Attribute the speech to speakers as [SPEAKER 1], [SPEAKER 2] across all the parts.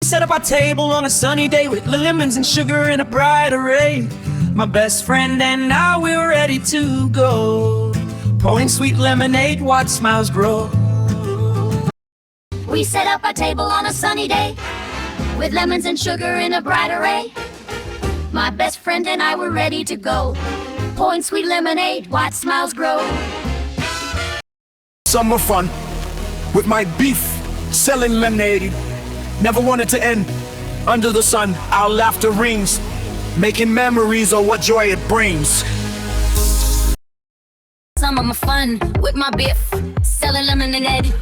[SPEAKER 1] Set up our table on a sunny day with lemons and sugar in a bright array. My best friend and I, we're ready to go. Pouring sweet lemonade, watch smiles grow.
[SPEAKER 2] We set up our table on a sunny day with lemons and sugar in a bright array. My best friend and I were ready to go. Pouring sweet lemonade, watch smiles grow.
[SPEAKER 3] Summer fun with my beef, selling lemonade. Never wanted to end. Under the sun, our laughter rings, making memories of what joy it brings.
[SPEAKER 2] Summer fun with my beef, selling lemonade.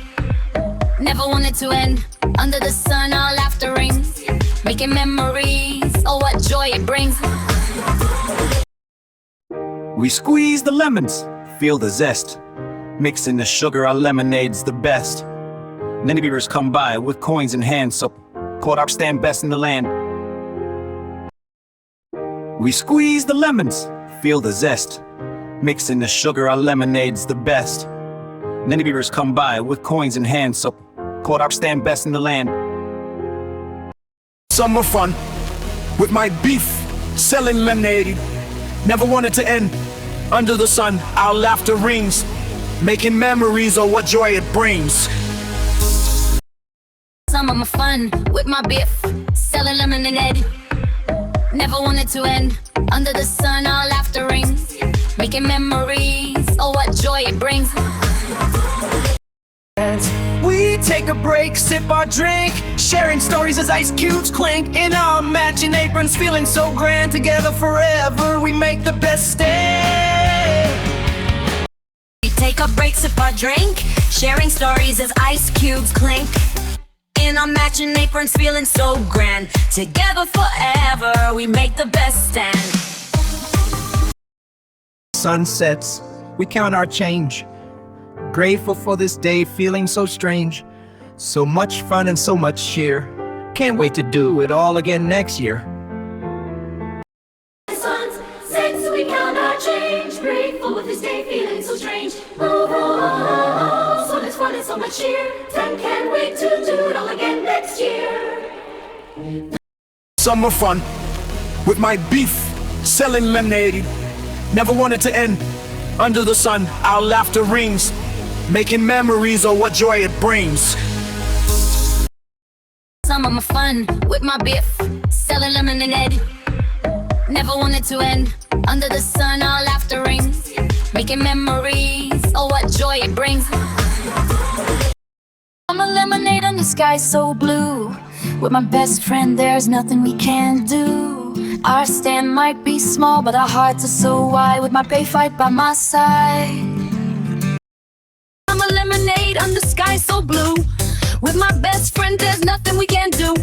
[SPEAKER 2] Never wanted to end. Under the sun, our laughter rings, making memories of what joy it brings.
[SPEAKER 3] We squeeze the lemons, feel the zest. Mixing the sugar, our lemonade's the best. Many beavers come by with coins in hand, so caught our stand best in the land. We squeeze the lemons, feel the zest. Mixing the sugar, our lemonade's the best. Many beavers come by with coins in hand, so caught our stand best in the land. Summer fun with my beef, selling lemonade. Never wanted to end. Under the sun, our laughter rings, making memories of what joy it brings.
[SPEAKER 2] Summer fun with my beef, selling lemonade. Never wanted to end. Under the sun, our laughter rings, making memories of what joy it brings.
[SPEAKER 1] We take a break, sip our drink, sharing stories as ice cubes clink. In our matching aprons, feeling so grand. Together forever, we make the best day.
[SPEAKER 2] We take a break, sip our drink, sharing stories as ice cubes clink. In our matching aprons, feeling so grand. Together forever, we make the best stand.
[SPEAKER 1] Sunsets, we count our change. Grateful for this day, feeling so strange. So much fun and so much cheer. Can't wait to do it all again next year.
[SPEAKER 2] Sunsets, we count our change. Grateful with this day, feeling so strange. Oh, so much fun and so much cheer. Can't wait to do it all again next year.
[SPEAKER 3] Summer fun with my beef, selling lemonade. Never wanted to end. Under the sun, our laughter rings, making memories of what joy it brings.
[SPEAKER 2] Summer fun with my beef, selling lemonade. Never wanted to end. Under the sun, our laughter rings, making memories of what joy it brings. I'm a lemonade under sky so blue. With my best friend, there's nothing we can't do. Our stand might be small, but our hearts are so wide. With my bay fight by my side. I'm a lemonade under sky so blue. With my best friend, there's nothing we can't do.